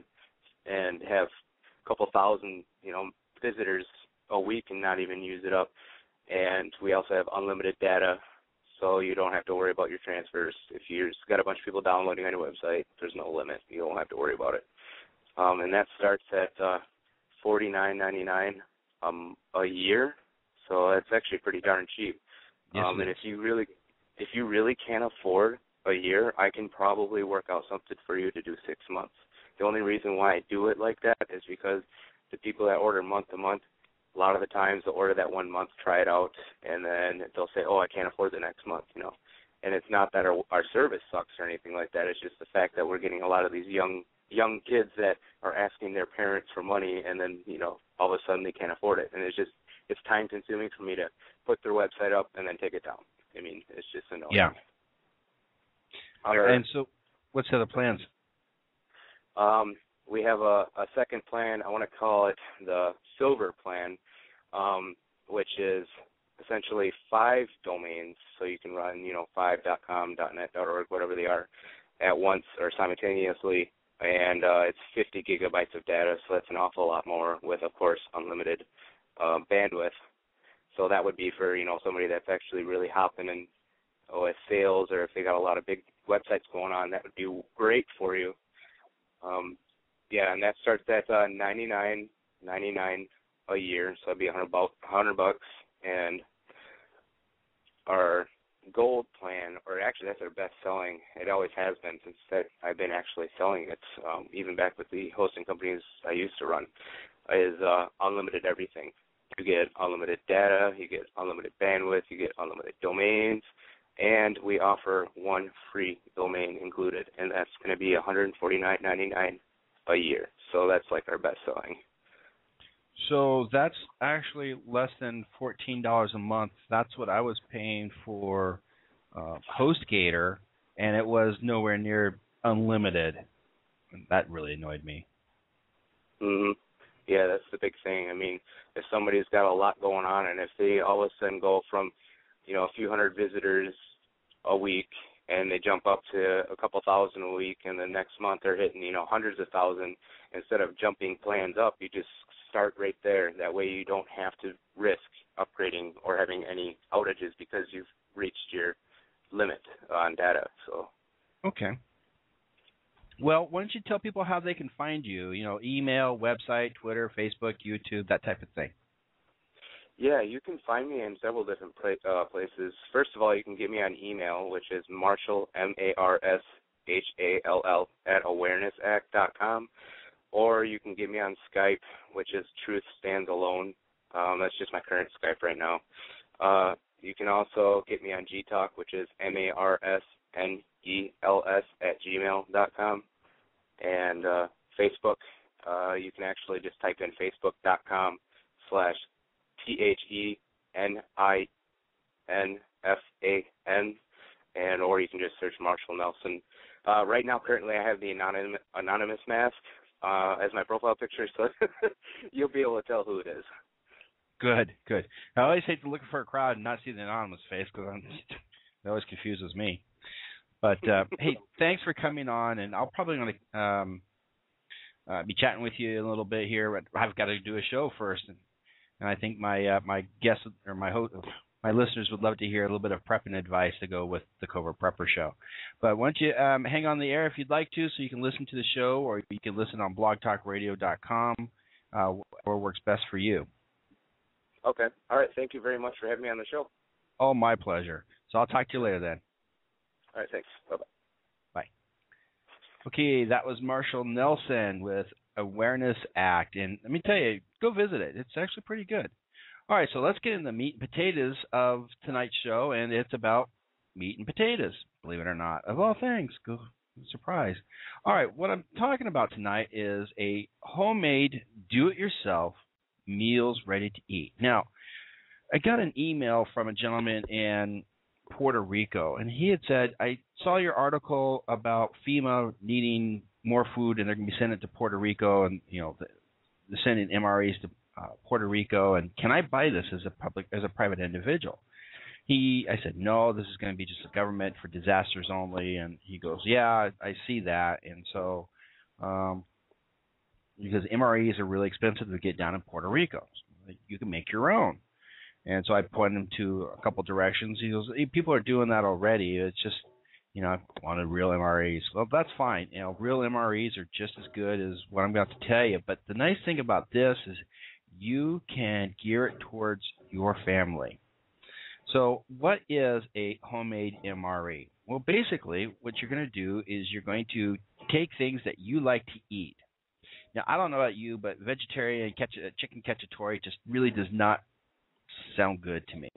and have a couple thousand, visitors a week and not even use it up. And we also have unlimited data, so you don't have to worry about your transfers. If you've got a bunch of people downloading on your website, there's no limit. You don't have to worry about it. And that starts at $49.99 a year, so it's actually pretty darn cheap. Yes, and if you really can't afford a year, I can probably work out something for you to do 6 months. The only reason why I do it like that is because the people that order month to month, a lot of the times they'll order that 1 month, try it out, and then they'll say, oh, I can't afford the next month, And it's not that our service sucks or anything like that. It's just the fact that we're getting a lot of these young kids that are asking their parents for money, and then, all of a sudden they can't afford it. And it's time consuming for me to put their website up and then take it down. It's just annoying. Yeah. And so what's the other plans? We have a second plan. I want to call it the Silver plan, which is essentially 5 domains, so you can run, 5.com, .net, .org, whatever they are, at once or simultaneously, and it's 50 gigabytes of data, so that's an awful lot more with, of course, unlimited bandwidth. So that would be for, somebody that's actually really hopping in with sales, or if they got a lot of big websites going on, that would be great for you. And that starts at $99.99 a year, so it'd be $100, and our gold plan, or actually that's our best selling. It always has been since I've been actually selling it, even back with the hosting companies I used to run, is unlimited everything. You get unlimited data, you get unlimited bandwidth, you get unlimited domains, and we offer one free domain included, and that's going to be $149.99 a year. So that's like our best selling. So that's actually less than $14 a month. That's what I was paying for HostGator, and it was nowhere near unlimited. And that really annoyed me. Mm-hmm. Yeah, that's the big thing. If somebody's got a lot going on, and if they all of a sudden go from, a few hundred visitors a week, and they jump up to a couple thousand a week, and the next month they're hitting, hundreds of thousands, instead of jumping plans up, you just start right there. That way you don't have to risk upgrading or having any outages because you've reached your limit on data. So. Okay. Well, why don't you tell people how they can find you? Email, website, Twitter, Facebook, YouTube, that type of thing. Yeah, you can find me in several different places. First of all, you can get me on email, which is Marshall, MARSHALL, @awarenessact.com. Or you can get me on Skype, which is Truth Stands Alone. That's just my current Skype right now. You can also get me on Gtalk, which is MARSNELS @gmail.com. And Facebook, you can actually just type in facebook.com/THENINFAN, and or you can just search Marshall Nelson. Right now, currently, I have the anonymous mask as my profile picture, so you'll be able to tell who it is. Good. I always hate to look for a crowd and not see the anonymous face because it always confuses me. But, hey, thanks for coming on, and I'll probably going to be chatting with you a little bit here, but I've got to do a show first, and I think my guests or my listeners would love to hear a little bit of prepping advice to go with the Covert Prepper Show. But why don't you hang on the air if you'd like to, so you can listen to the show, or you can listen on blogtalkradio.com, or works best for you. Okay. All right. Thank you very much for having me on the show. Oh, my pleasure. So I'll talk to you later then. All right. Thanks. Bye-bye. Bye. Okay, that was Marshall Nelson with Awareness Act. And let me tell you, go visit it. It's actually pretty good. All right, so let's get into the meat and potatoes of tonight's show, and it's about meat and potatoes, believe it or not. Of all things, go surprise. All right, what I'm talking about tonight is a homemade, do-it-yourself meals ready to eat. Now, I got an email from a gentleman in Puerto Rico, and he had said, I saw your article about FEMA needing more food, and they're going to be sending it to Puerto Rico, and they're sending MREs to Puerto Rico, and can I buy this as a private individual? I said, no, this is going to be just a government for disasters only, and he goes, yeah, I see that, and so because MREs are really expensive to get down in Puerto Rico, so you can make your own. And so I pointed him to a couple directions. He goes, hey, people are doing that already. It's just, I wanted real MREs. Well, that's fine. Real MREs are just as good as what I'm about to tell you. But the nice thing about this is you can gear it towards your family. So what is a homemade MRE? Well, basically, what you're going to do is you're going to take things that you like to eat. Now, I don't know about you, but vegetarian chicken cacciatore just really does not sound good to me.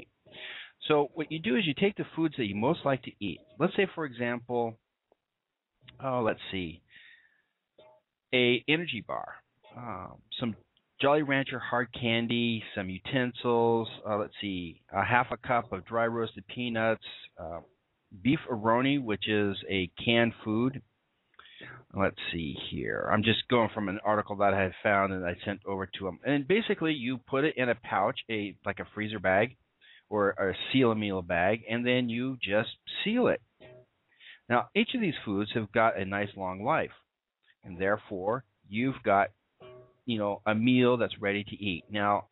So what you do is you take the foods that you most like to eat. Let's say, for example, a energy bar, some Jolly Rancher hard candy, some utensils, a half a cup of dry roasted peanuts, beef aroni, which is a canned food. Let's see here. I'm just going from an article that I had found and I sent over to him. And basically, you put it in a pouch, like a freezer bag or a seal-a-meal bag, and then you just seal it. Now, each of these foods have got a nice long life, and therefore, you've got, a meal that's ready to eat. Now,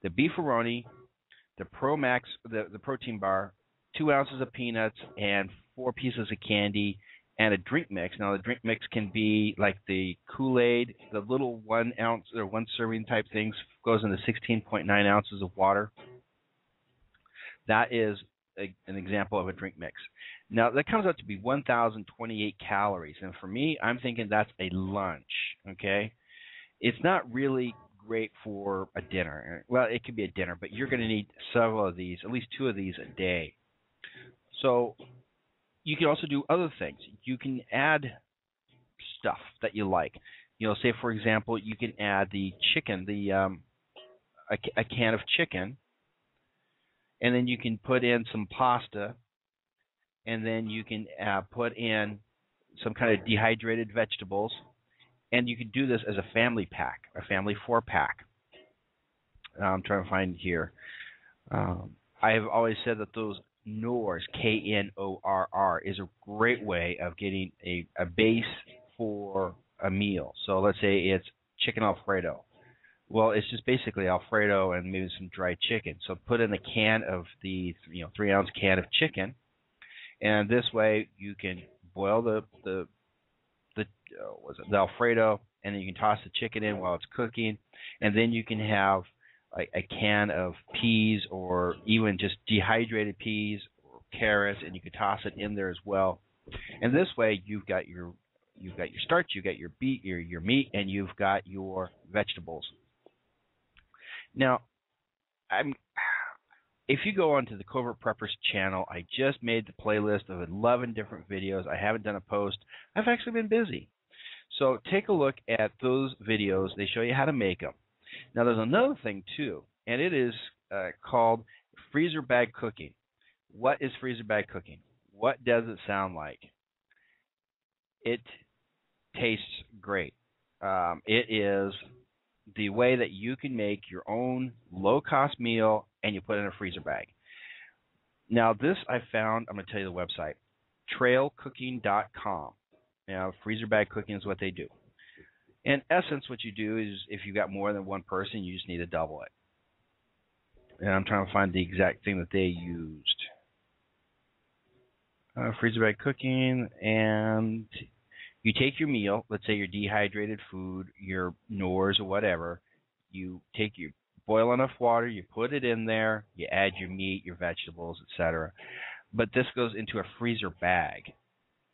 the beefaroni, the Pro Max, the protein bar, 2 ounces of peanuts, and 4 pieces of candy, and a drink mix. Now, the drink mix can be like the Kool-Aid, the little 1 ounce or 1 serving type things, goes into 16.9 ounces of water. That is an example of a drink mix. Now, that comes out to be 1,028 calories. And for me, I'm thinking that's a lunch, okay? It's not really great for a dinner. Well, it could be a dinner, but you're going to need several of these, at least 2 of these a day. So you can also do other things. You can add stuff that you like. Say, for example, you can add the chicken, a can of chicken, and then you can put in some pasta, and then you can put in some kind of dehydrated vegetables, and you can do this as a family pack, a family 4-pack. I'm trying to find here. I have always said that those Knorrs, Knorr, is a great way of getting a base for a meal. So let's say it's chicken Alfredo. Well, it's just basically Alfredo and maybe some dried chicken. So put in a can of the 3-ounce can of chicken, and this way you can boil the Alfredo, and then you can toss the chicken in while it's cooking, and then you can have a can of peas, or even just dehydrated peas or carrots, and you could toss it in there as well. And this way, you've got your starch, you've got your meat, and you've got your vegetables. Now, if you go onto the Covert Preppers channel, I just made the playlist of 11 different videos. I haven't done a post. I've actually been busy. So take a look at those videos. They show you how to make them. Now, there's another thing, too, and it is called freezer bag cooking. What is freezer bag cooking? What does it sound like? It tastes great. It is the way that you can make your own low-cost meal, and you put it in a freezer bag. Now, this I found, I'm going to tell you the website, trailcooking.com. Now, freezer bag cooking is what they do. In essence, what you do is if you've got more than one person, you just need to double it. And I'm trying to find the exact thing that they used. Freezer bag cooking, and you take your meal, let's say your dehydrated food, your Knorrs or whatever, you boil enough water, you put it in there, you add your meat, your vegetables, etc. But this goes into a freezer bag.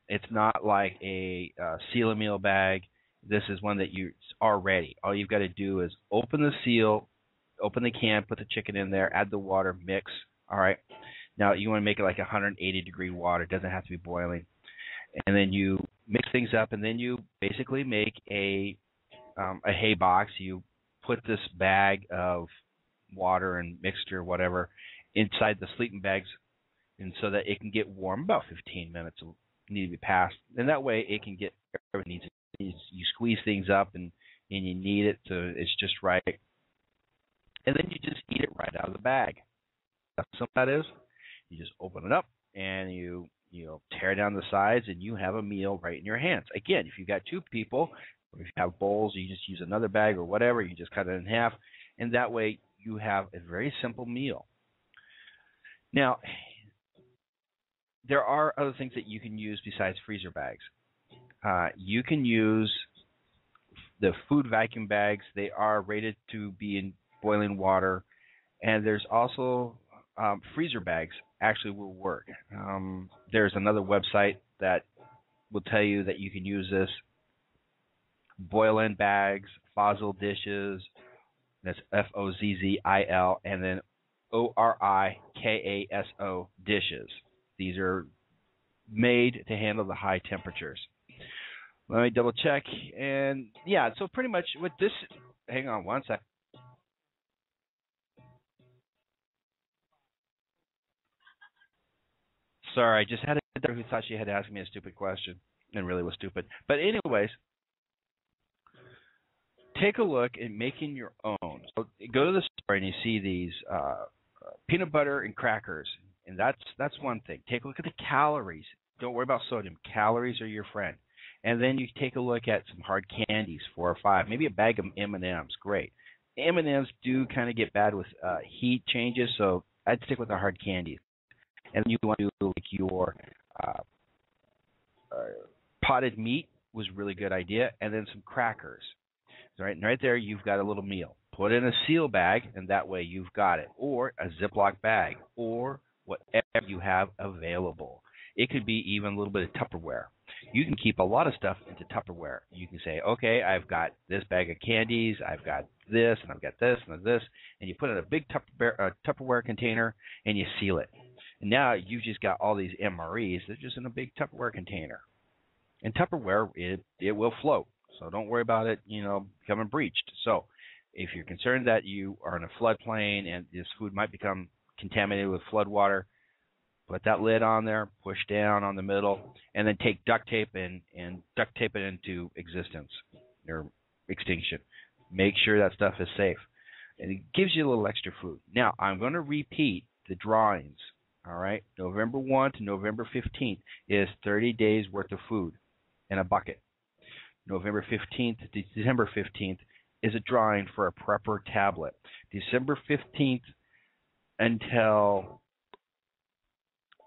It's not like a seal a meal bag. This is one that it's already. All you've got to do is open the seal, open the can, put the chicken in there, add the water, mix. All right. Now, you want to make it like 180-degree water. It doesn't have to be boiling. And then you mix things up, and then you basically make a hay box. You put this bag of water and mixture, whatever, inside the sleeping bags, and so that it can get warm. About 15 minutes will need to be passed, and that way it can get whatever it needs. You squeeze things up, and you knead it so it's just right, and then you just eat it right out of the bag. That's what that is. You just open it up, and you tear down the sides, and you have a meal right in your hands. Again, if you've got two people, or if you have bowls, you just use another bag or whatever. You just cut it in half, and that way you have a very simple meal. Now, there are other things that you can use besides freezer bags. You can use the food vacuum bags. They are rated to be in boiling water, and there's also freezer bags actually will work. There's another website that will tell you that you can use this. Boil-in bags, Fossil dishes, that's Fozzil, and then Orikaso dishes. These are made to handle the high temperatures. Let me double check, and yeah, so pretty much with this, hang on one sec. Sorry, I just had a daughter who thought she had asked me a stupid question, and really was stupid. But anyways, take a look at making your own. So go to the store and you see these peanut butter and crackers, and that's one thing. Take a look at the calories. Don't worry about sodium. Calories are your friend. And then you take a look at some hard candies, 4 or 5, maybe a bag of M&Ms. Great. M&Ms do kind of get bad with heat changes, so I'd stick with the hard candies. And you want to do like your potted meat was a really good idea, and then some crackers. Right, and right there you've got a little meal. Put in a seal bag, and that way you've got it, or a Ziploc bag, or whatever you have available. It could be even a little bit of Tupperware. You can keep a lot of stuff into Tupperware. You can say, okay, I've got this bag of candies, I've got this, and I've got this, and this, and you put it in a big Tupperware container, and you seal it. And now you've just got all these MREs. They're just in a big Tupperware container. And Tupperware, it will float. So don't worry about it, becoming breached. So if you're concerned that you are in a floodplain and this food might become contaminated with flood water, put that lid on there, push down on the middle, and then take duct tape and duct tape it into existence or extinction. Make sure that stuff is safe. And it gives you a little extra food. Now, I'm going to repeat the drawings. All right, November 1 to November 15th is 30 days worth of food in a bucket. November 15th to December 15th is a drawing for a prepper tablet. December 15th until,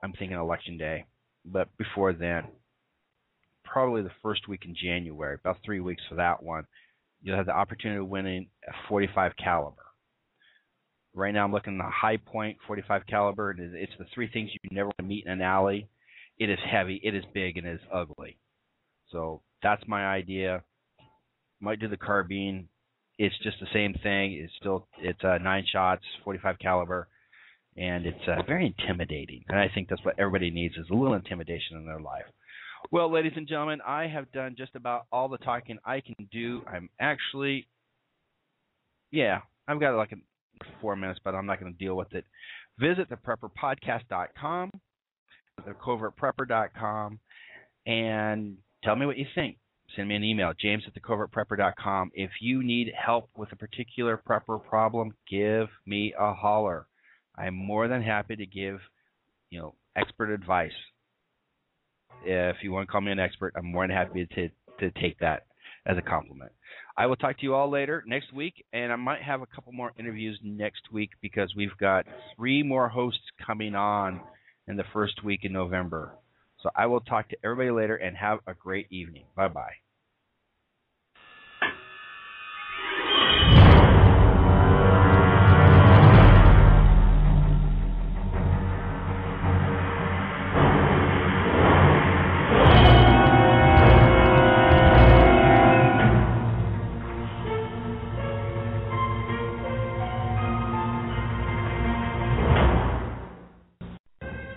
I'm thinking Election Day, but before then, probably the first week in January, about 3 weeks for that one, you'll have the opportunity of winning a .45 caliber. Right now I'm looking at a high point 45 caliber. It's the three things you never want to meet in an alley. It is heavy, it is big, and it is ugly. So that's my idea. Might do the carbine. It's just the same thing. It's 9 shots, 45 caliber, and it's very intimidating. And I think that's what everybody needs, is a little intimidation in their life. Well, ladies and gentlemen, I have done just about all the talking I can do. I'm actually, I've got like 4 minutes, but I'm not going to deal with it. Visit theprepperpodcast.com, thecovertprepper.com, and tell me what you think. Send me an email, james@thecovertprepper.com. If you need help with a particular prepper problem, give me a holler. I'm more than happy to give, expert advice. If you want to call me an expert, I'm more than happy to take that as a compliment. I will talk to you all later next week, and I might have a couple more interviews next week because we've got 3 more hosts coming on in the first week in November. So I will talk to everybody later, and have a great evening. Bye-bye.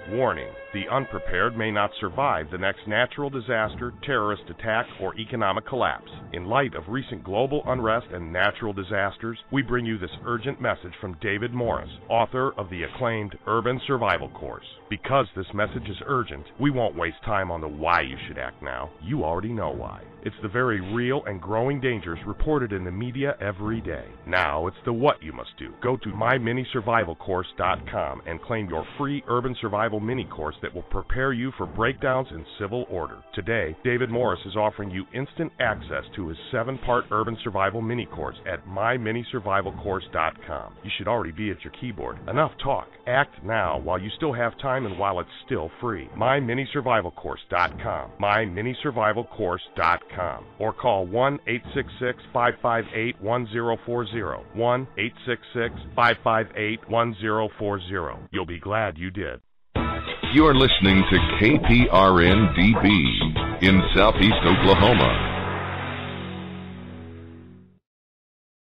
Warning, the unprepared may not survive the next natural disaster, terrorist attack, or economic collapse. In light of recent global unrest and natural disasters, we bring you this urgent message from David Morris, author of the acclaimed Urban Survival Course. Because this message is urgent, we won't waste time on the why you should act now. You already know why. It's the very real and growing dangers reported in the media every day. Now it's the what you must do. Go to myminisurvivalcourse.com and claim your free Urban Survival Mini Course that will prepare you for breakdowns in civil order. Today, David Morris is offering you instant access to his 7-part Urban Survival Mini Course at myminisurvivalcourse.com. You should already be at your keyboard. Enough talk. Act now while you still have time and while it's still free. myminisurvivalcourse.com. myminisurvivalcourse.com. Or call 1-866-558-1040. 1-866-558-1040. You'll be glad you did. You're listening to KPRN-DB in Southeast Oklahoma.